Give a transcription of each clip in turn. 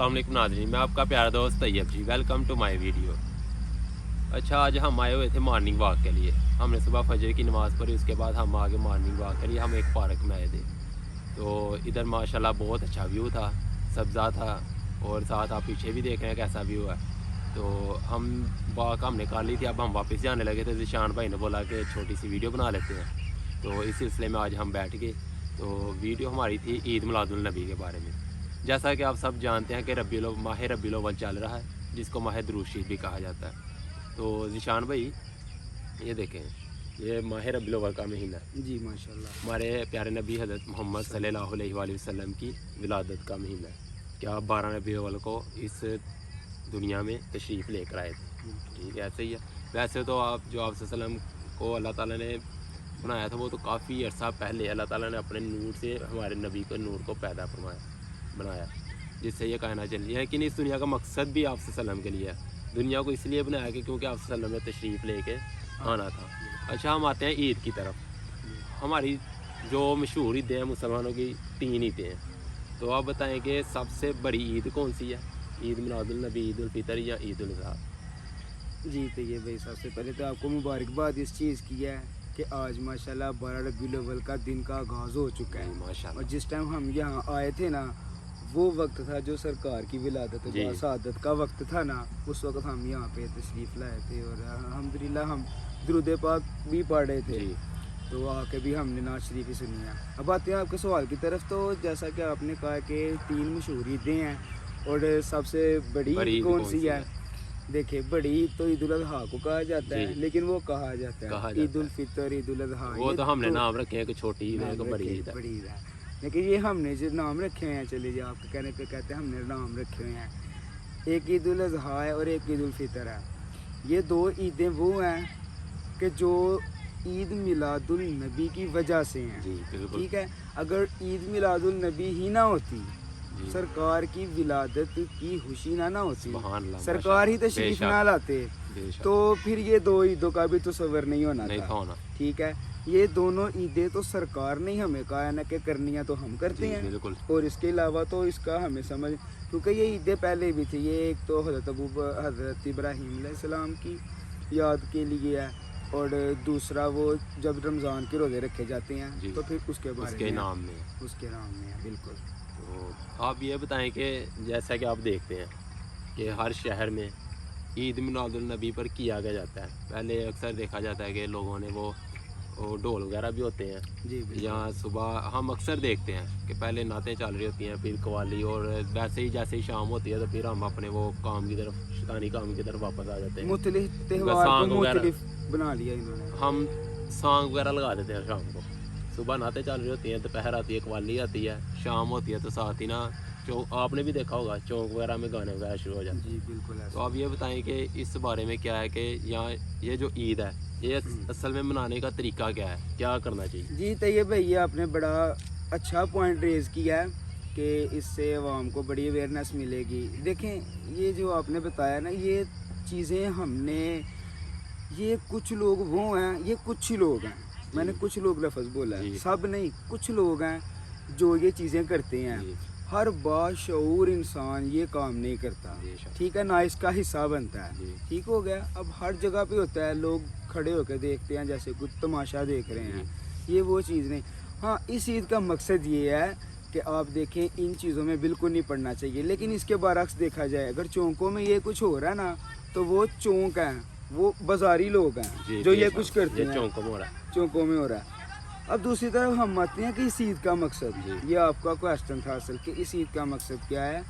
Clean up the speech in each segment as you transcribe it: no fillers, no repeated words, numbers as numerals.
अस्सलाम वालेकुम नाज़रीन, मैं आपका प्यारा दोस्त Tayyab ji. Welcome to my video. अच्छा, आज हम आए हुए थे मॉर्निंग वॉक के लिए। हमने सुबह फजर की नमाज़ पढ़ी, उसके बाद हम आगे मॉर्निंग वॉक के लिए हम एक पार्क में आए थे। तो इधर माशाल्लाह बहुत अच्छा व्यू था, सब्ज़ा था, और साथ आप पीछे भी देख रहे हैं कैसा व्यू है। तो हम वॉक हमने कर ली थी, अब हम वापस जाने लगे थे। ज़िशान भाई ने बोला कि छोटी सी वीडियो बना लेते हैं, तो इस सिलसिले में आज हम बैठ गए। तो वीडियो हमारी थी ईद मिलादुल नबी के बारे में। जैसा कि आप सब जानते हैं कि माह रबीउल अव्वल चल रहा है, जिसको माह दुरूद शरीफ भी कहा जाता है। तो ज़िशान भाई, ये देखें, ये माह रबीउल अव्वल का महीना है जी माशाल्लाह। हमारे प्यारे नबी हज़रत मोहम्मद सल्लल्लाहु अलैहि वसल्लम की विलादत का महीना है। क्या 12 रबीउल अव्वल को इस दुनिया में तशरीफ़ लेकर आए थे। ठीक है, ऐसे ही है। वैसे तो आप जो आप वसल्लम को अल्लाह ताला ने बनाया था, वो तो काफ़ी अर्सा पहले अल्लाह ताला ने अपने नूर से हमारे नबी को नूर को पैदा बनाया, जिससे ये कहना चल रही है। लेकिन इस दुनिया का मकसद भी आप वसल्लम के लिए है। दुनिया को इसलिए बनाया कि क्योंकि आप वसल्लम ने तशरीफ़ लेके आना था। अच्छा, हम आते हैं ईद की तरफ। हमारी जो मशहूर ईदें हैं मुसलमानों की, 3 ईदें हैं। तो आप बताएं कि सबसे बड़ी ईद कौन सी है? ईद मिलादुल नबी, ईद उल फितर या ईद उल अज़हा? जी तो ये भाई, सबसे पहले तो आपको मुबारकबाद इस चीज़ की है कि आज माशाल्लाह 12 रबीउल अव्वल का दिन का आगाज़ हो चुका है। माशाल्लाह। और जिस टाइम हम यहाँ आए थे ना, वो वक्त था जो सरकार की विलादत व शहादत का वक्त था ना। उस वक्त हम यहाँ पे तशरीफ़ लाए थे और अल्हम्दुलिल्लाह हम दुरूद पाक भी पढ़ रहे थे। तो आके भी हमने नाज़ शरीफ ही सुनी है। अब आते हैं आपके सवाल की तरफ। तो जैसा कि आपने कहा कि 3 मशहूर ईदें हैं, और सबसे बड़ी ईद कौन सी है? देखिए, बड़ी ईद तो ईद उल अज़हा को कहा जाता है, लेकिन वो कहा जाता है ईद उल फितर, ईद उल अज़हा। वो तो हमने नाम रखे हैं कि छोटी ईद है, बड़ी ईद है। बड़ी ईद है, लेकिन ये हमने जो नाम रखे हुए हैं, चलिए आपके कहने पे कहते हैं हमने नाम रखे हुए हैं। एक ईद उल अज़हा है और एक ईद उल फितर है। ये 2 ईदें वो हैं कि जो ईद मिलादुल नबी की वजह से हैं। ठीक है, अगर ईद मिलादुल नबी ही ना होती, सरकार की विलादत की खुशी ना होती, सरकार ही तशरीफ ना लाते, तो फिर ये 2 ईदों का भी तस्वर नहीं होना था। ठीक है, ये दोनों ईदें तो सरकार ने हमें कहा है ना कि करनी है, तो हम करते हैं। और इसके अलावा तो इसका हमें समझ, क्योंकि ये ईदें पहले भी थी। ये एक तो हज़रत इब्राहीम अलैहिस्सलाम की याद के लिए है, और दूसरा वो जब रमज़ान के रोज़े रखे जाते हैं तो फिर उसके नाम में है। बिल्कुल। तो आप ये बताएं कि जैसा कि आप देखते हैं कि हर शहर में ईद मिलादुल नबी पर किया गया जाता है। पहले अक्सर देखा जाता है कि लोगों ने वो ढोल वगैरह भी होते हैं। यहाँ सुबह हम अक्सर देखते हैं कि पहले नातें चल रही होती हैं, फिर कवाली, और वैसे ही जैसे ही शाम होती है तो फिर हम अपने वो काम की तरफ, शैतानी काम की तरफ वापस आ जाते हैं। मुख्तलिफ त्योहार को मुख्तलिफ बना लिया इन्होंने। हम सॉन्ग वगैरह लगा देते हैं शाम को। सुबह नाते चल रही होती हैं, दोपहर आती है, कवाली आती है, शाम होती है, तो साथ ही ना चौक, आपने भी देखा होगा चौक वगैरह में गाने वगैरह शुरू हो जाते हैं। जी बिल्कुल। तो आप ये बताएं कि इस बारे में क्या है कि यहाँ ये जो ईद है, ये असल में मनाने का तरीका क्या है, क्या करना चाहिए? जी तो ये भैया आपने बड़ा अच्छा पॉइंट रेज़ किया है कि इससे आवाम को बड़ी अवेयरनेस मिलेगी। देखें, ये जो आपने बताया ना, ये चीज़ें हमने, ये कुछ लोग वो हैं, ये कुछ ही लोग हैं, मैंने कुछ लोग लफ्ज़ बोला है, सब नहीं, कुछ लोग हैं जो ये चीज़ें करते हैं। हर बाशऊर इंसान ये काम नहीं करता। ठीक है ना, इसका हिस्सा बनता है। ठीक हो गया। अब हर जगह पे होता है, लोग खड़े होकर देखते हैं जैसे कुछ तमाशा देख रहे हैं, ये वो चीज़ नहीं। हाँ, इस ईद का मकसद ये है कि आप देखें, इन चीज़ों में बिल्कुल नहीं पड़ना चाहिए। लेकिन इसके बरक्स देखा जाए, अगर चौंकों में ये कुछ हो रहा है ना, तो वो चौंक हैं, वो बाजारी लोग हैं जो ये कुछ करते हैं, चौंकों में हो रहा है। अब दूसरी तरफ हम आते हैं कि इस ईद का मकसद, ये आपका क्वेश्चन था असल कि इस ईद का मकसद क्या है,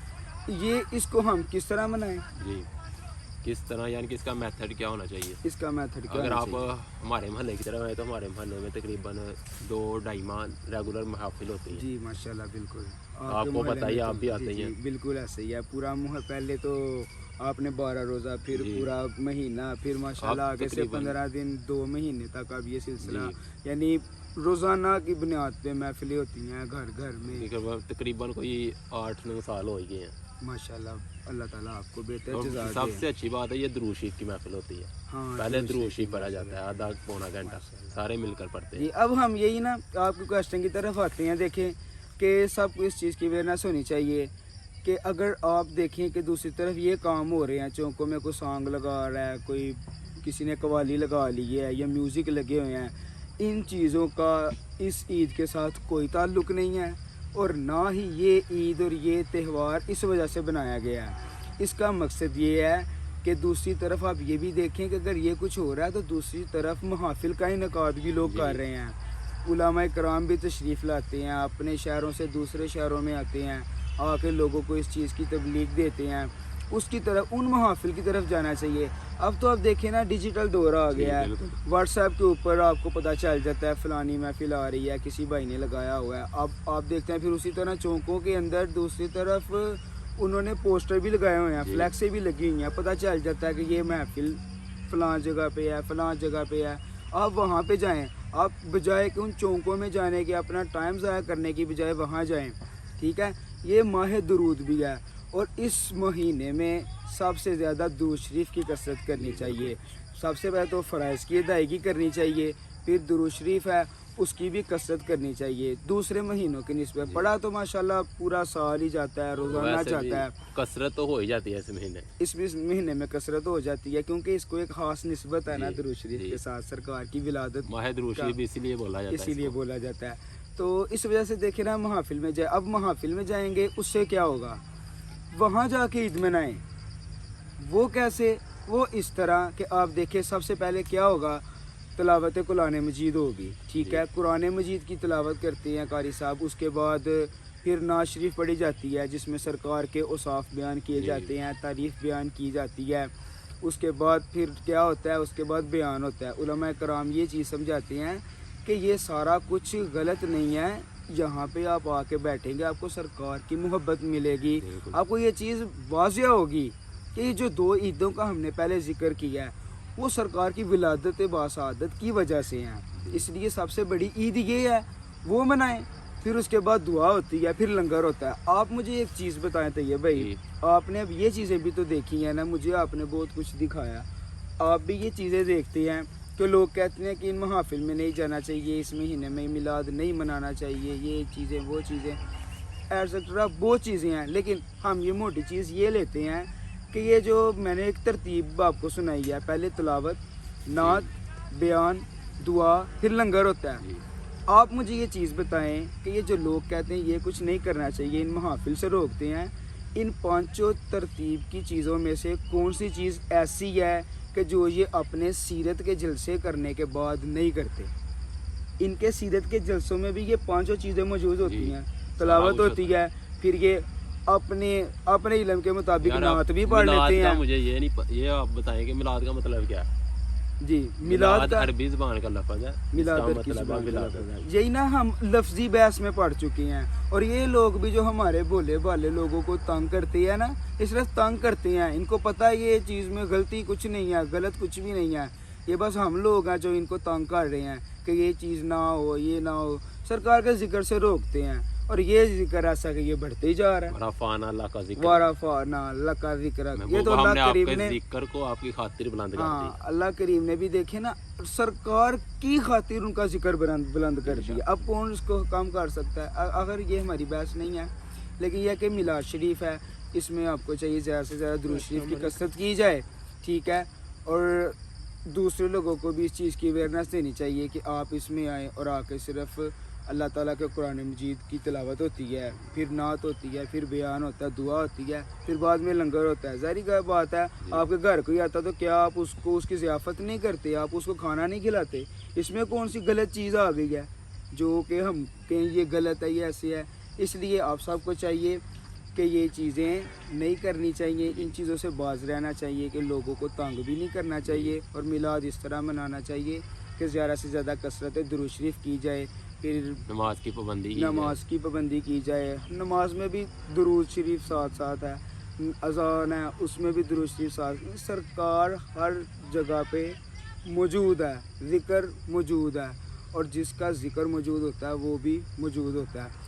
ये इसको हम किस तरह मनाएं? किस तरह, यानी कि इसका मेथड क्या होना चाहिए? इसका मेथड क्या? अगर आप हमारे महल्ले की तरफ आए तो हमारे महल्ले में तकरीबन 2-2.5 माह रेगुलर महफिल होती है। जी माशाल्लाह, बिल्कुल। आपको पता ही, आप भी आते हैं। बिल्कुल ऐसे ही है। पूरा पहले तो आपने 12 रोज़ा, फिर पूरा महीना, फिर माशाल्लाह आगे से 15 दिन, 2 महीने तक अब ये सिलसिला, यानी रोज़ाना की बुनियाद पे महफिलें होती हैं घर घर में। तकरीबन कोई 8-9 साल हो गए हैं माशाल्लाह। अल्लाह ताला आपको बेहतर जज़ा दे। सबसे अच्छी बात है, ये दुरूद शरीफ की महफिल होती है। हाँ, पहले दुरूद शरीफ पढ़ा जाता है, आधा पौना घंटा, सारे मिलकर पढ़ते हैं। अब हम यही ना आपके क्वेश्चन की तरफ आते हैं। देखें कि सबको इस चीज़ की अवेयरनेस होनी चाहिए کہ اگر آپ دیکھیں کہ دوسری طرف یہ کام ہو رہے ہیں، چوکوں میں کوئی سانگ لگا رہا ہے، کوئی کسی نے قوالی لگا لی ہے یا میوزک لگے ہوئے ہیں، ان چیزوں کا اس عید کے ساتھ کوئی تعلق نہیں ہے، اور نہ ہی یہ عید اور یہ تہوار اس وجہ سے بنایا گیا ہے۔ اس کا مقصد یہ ہے کہ دوسری طرف آپ یہ بھی دیکھیں کہ اگر یہ کچھ ہو رہا ہے تو دوسری طرف محافل کا انعقاد بھی لوگ کر رہے ہیں، علماء کرام بھی تشریف لاتے ہیں، اپنے شہروں سے دوسرے شہروں میں آتے ہیں، آ کے لوگوں کو اس چیز کی تبلیغ دیتے ہیں، اس کی طرف ان محافل کی طرف جانا چاہیے۔ اب تو آپ دیکھیں نا ڈیجیٹل دور آ گیا ہے، واٹس ایپ کے اوپر آپ کو پتہ چل جاتا ہے فلانی محفل آ رہی ہے، کسی بھائی نے لگایا ہوا ہے۔ اب آپ دیکھتے ہیں پھر اسی طرح چوکوں کے اندر دوسری طرف انہوں نے پوسٹر بھی لگائے ہوئے ہیں، فلیکسیں بھی لگی ہوئی ہیں، پتہ چل جاتا ہے کہ یہ محفل فلاں جگہ پہ ہے، فلاں جگہ پہ ہے، آپ وہاں پہ جائیں۔ آپ بجائے کہ ان چوکوں میں جانے کے، اپنا ٹائم ضائع کرنے کی بجائے وہاں جائیں، ٹھیک ہے۔ یہ ماہ درود بھی ہے، اور اس مہینے میں سب سے زیادہ درود شریف کی کثرت کرنی چاہیے۔ سب سے پہلے تو فرائض کی ادائیگی کرنی چاہیے، پھر درود شریف ہے اس کی بھی کثرت کرنی چاہیے دوسرے مہینوں کی نسبت۔ پڑھا تو ماشاءاللہ پورا سال ہی جاتا ہے، روزانہ جاتا ہے، کثرت تو ہو ہی جاتی ہے اس مہینے میں کثرت ہو جاتی ہے، کیونکہ اس کو ایک خاص نسبت ہے نا درود شریف کے ساتھ، سرکار کی ولادت ماہ درود شریف اسی لیے بولا جاتا ہے۔ تو اس وجہ سے دیکھیں نا محافل میں جائے، اب محافل میں جائیں گے اس سے کیا ہوگا؟ وہاں جا کے عید منائیں۔ وہ کیسے؟ وہ اس طرح کہ آپ دیکھیں سب سے پہلے کیا ہوگا، تلاوت قرآن مجید ہوگی، ٹھیک ہے، قرآن مجید کی تلاوت کرتے ہیں قاری صاحب، اس کے بعد پھر نعت شریف پڑھی جاتی ہے جس میں سرکار کے اوصاف بیان کیے جاتے ہیں، تعریف بیان کی جاتی ہے۔ اس کے بعد پھر کیا ہوتا ہے؟ اس کے بعد بیان ہوتا ہے۔ علماء کرام یہ چیز سمجھاتے ہیں کہ یہ سارا کچھ غلط نہیں ہے، یہاں پہ آپ آ کے بیٹھیں گے، آپ کو سرکار کی محبت ملے گی، آپ کو یہ چیز واضح ہوگی کہ یہ جو دو عیدوں کا ہم نے پہلے ذکر کیا ہے وہ سرکار کی ولادت باسعادت کی وجہ سے ہیں، اس لیے سب سے بڑی عید یہ ہے، وہ منائیں۔ پھر اس کے بعد دعا ہوتی ہے، پھر لنگر ہوتا ہے۔ آپ مجھے ایک چیز بتائیں طیب بھائی، آپ نے اب یہ چیزیں بھی تو دیکھی ہیں نا، مجھے آپ نے بہت کچھ دکھایا، آپ بھی یہ چیزیں دیکھتے ہیں کہ لوگ کہتے ہیں کہ ان محافل میں نہیں جانا چاہیے، اس مہینے میں میلاد نہیں منانا چاہیے، یہ چیزیں وہ چیزیں ایٹسٹرا بہت چیزیں ہیں، لیکن ہم یہ موٹی چیز یہ لیتے ہیں کہ یہ جو میں نے ایک ترتیب آپ کو سنائی ہے، پہلے تلاوت، نعت، بیان، دعا، پھر لنگر ہوتا ہے۔ آپ مجھے یہ چیز بتائیں کہ یہ جو لوگ کہتے ہیں یہ کچھ نہیں کرنا چاہیے، ان محافل سے روکتے ہیں، ان پانچوں ترتیب کی چیزوں میں سے کون سی چیز ایسی ہے کہ جو یہ اپنے سیرت کے جلسے کرنے کے بعد نہیں کرتے؟ ان کے سیرت کے جلسوں میں بھی یہ پانچوں چیزیں موجود ہوتی ہیں، تلاوت ہوتی ہے، پھر یہ اپنے علم کے مطابق نعت بھی پڑھ لیتے ہیں۔ مجھے یہ آپ بتائیں کہ میلاد کا مطلب کیا ہے؟ جی، میلاد عربی زبان کا لفظ ہے، میلاد کی زبان کا لفظ ہے، یہی نا ہم لفظی بحث میں پڑھ چکے ہیں، اور یہ لوگ بھی جو ہمارے بولے بالے لوگوں کو تنگ کرتے ہیں نا، اس طرح تنگ کرتے ہیں، ان کو پتہ ہے یہ چیز میں غلطی کچھ نہیں ہے، غلط کچھ بھی نہیں ہے، یہ بس ہم لوگ ہیں جو ان کو تنگ کر رہے ہیں کہ یہ چیز نہ ہو، یہ نہ ہو، سرکار کے ذکر سے روکتے ہیں، اور یہ ذکر ایسا کہ یہ بڑھتے ہی جا رہا ہے۔ ورفعنا اللہ کا ذکر، ورفعنا اللہ کا ذکر، یہ تو اللہ کریم نے ذکر کو آپ کی خاطر بلند کر ہاں، دیا، اللہ کریم نے بھی دیکھے نا، سرکار کی خاطر ان کا ذکر بلند کر دیا، اب کون اس کو کم کر سکتا ہے؟ اگر یہ ہماری بحث نہیں ہے، لیکن یہ کہ میلاد شریف ہے، اس میں آپ کو چاہیے زیادہ سے زیادہ درود شریف کی کثرت کی جائے، ٹھیک ہے، اور دوسرے لوگوں کو بھی اس چیز کی اویئرنیس دینی چاہیے کہ آپ اس میں آئیں اور آ کے صرف اللہ تعالیٰ کے قرآن مجید کی تلاوت ہوتی ہے، پھر نعت ہوتی ہے، پھر بیان ہوتا ہے، دعا ہوتی ہے، پھر بعد میں لنگر ہوتا ہے۔ ظاہری بات ہے، آپ کے گھر کوئی آتا تو کیا آپ اس کی ضیافت نہیں کرتے، آپ اس کو کھانا نہیں کھلاتے؟ اس میں کون سی غلط چیز آ گئی ہے جو کہ ہم کہیں یہ غلط ہے، یہ ایسے ہے؟ اس لیے آپ سب کو چاہیے کہ یہ چیزیں نہیں کرنی چاہیے، ان چیزوں سے باز رہنا چاہیے، کہ لوگوں کو تنگ بھی نہیں کرنا چاہیے، اور میلاد اس طرح منانا چاہیے کہ زیادہ سے زیادہ کثرت درود شریف کی جائے، پھر نماز کی پابندی کی جائے، نماز میں بھی درود شریف ساتھ ساتھ ہے، اذان ہے اس میں بھی درود شریف ساتھ، سرکار ہر جگہ پہ موجود ہے، ذکر موجود ہے، اور جس کا ذکر موجود ہوتا ہے وہ بھی موجود ہوتا ہے۔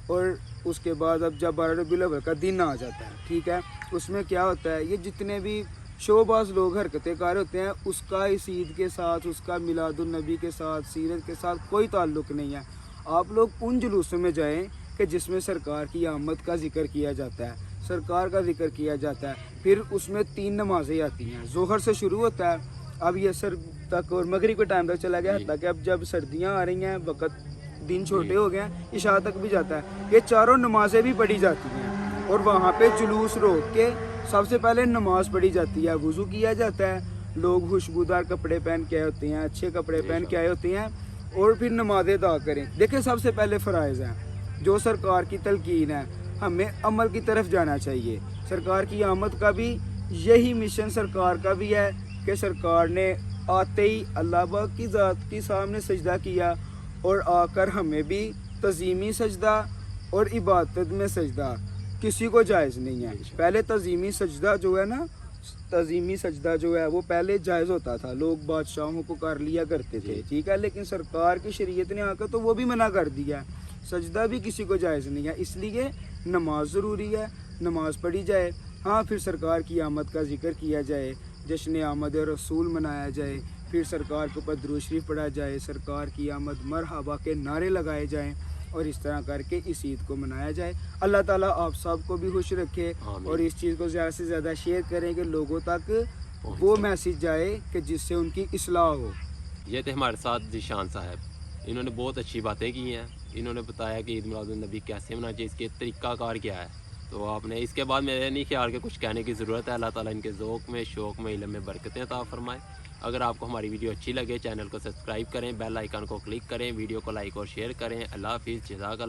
اور اس کے بعد اب جب 12 ربیع الاول کا دن آ جاتا ہے، ٹھیک ہے، اس میں کیا ہوتا ہے، یہ جتنے بھی شوباز لوگ حرکتیں کار ہوتے ہیں، اس کا اس عید کے ساتھ، اس کا میلاد النبی کے ساتھ، سیرت کے ساتھ کوئی تعلق نہیں ہے۔ آپ لوگ ان جلوسوں میں جائیں کہ جس میں سرکار کی آمد کا ذکر کیا جاتا ہے، सरकार का जिक्र किया जाता है, फिर उसमें 3 नमाजें आती हैं। ज़ोहर से शुरू होता है, अब ये असर तक और मगरिब के टाइम तक चला गया, जी। ताकि अब जब सर्दियाँ आ रही हैं, वक़्त दिन छोटे हो गए हैं, इशा तक भी जाता है। ये चारों नमाजें भी पढ़ी जाती हैं और वहाँ पे जुलूस रोक के सबसे पहले नमाज पढ़ी जाती है, वज़ू किया जाता है, लोग खुशबूदार कपड़े पहन के आए होते हैं, अच्छे कपड़े पहन के आए होते हैं और फिर नमाज़ें अदा करें। देखिए, सबसे पहले फ़राइज़ हैं जो सरकार की तलकीन है, हमें अमल की तरफ जाना चाहिए। सरकार की आमद का भी यही मिशन सरकार का भी है कि सरकार ने आते ही अल्लाह पाक की ज़ात के सामने सजदा किया और आकर हमें भी तज़ीमी सजदा और इबादत में सजदा किसी को जायज़ नहीं है। पहले तज़ीमी सजदा जो है ना, तज़ीमी सजदा जो है वो पहले जायज़ होता था, लोग बादशाहों को कर लिया करते थे, ठीक है, लेकिन सरकार की शरीयत ने आकर तो वो भी मना कर दिया, सजदा भी किसी को जायज़ नहीं है। इसलिए नमाज ज़रूरी है, नमाज पढ़ी जाए। हाँ, फिर सरकार की आमद का जिक्र किया जाए, जश्न आमद रसूल मनाया जाए, फिर सरकार के ऊपर दुरूद शरीफ पढ़ा जाए, सरकार की आमद मरहबा के नारे लगाए जाएं और इस तरह करके इस ईद को मनाया जाए। अल्लाह ताला आप सब को भी खुश रखे आमीन। और इस चीज़ को ज़्यादा से ज़्यादा शेयर करें कि लोगों तक वो मैसेज जाए कि जिससे उनकी इस्लाह हो। ये थे हमारे साथ ज़ीशान साहब, इन्होंने बहुत अच्छी बातें की हैं। इन्होंने बताया कि ईद मिलादुन्नबी कैसे मनाना चाहिए, इसके तरीक़ाकार क्या है। तो आपने इसके बाद मेरे नहीं ख्याल के कुछ कहने की ज़रूरत है। अल्लाह ताला इनके ज़ौक़ में, शौक़ में, इल्म में बरकतें अता फ़रमाए। अगर आपको हमारी वीडियो अच्छी लगे, चैनल को सब्सक्राइब करें, बेल आइकन को क्लिक करें, वीडियो को लाइक और शेयर करें। अल्लाह हाफ़िज़, जज़ाक अल्लाह।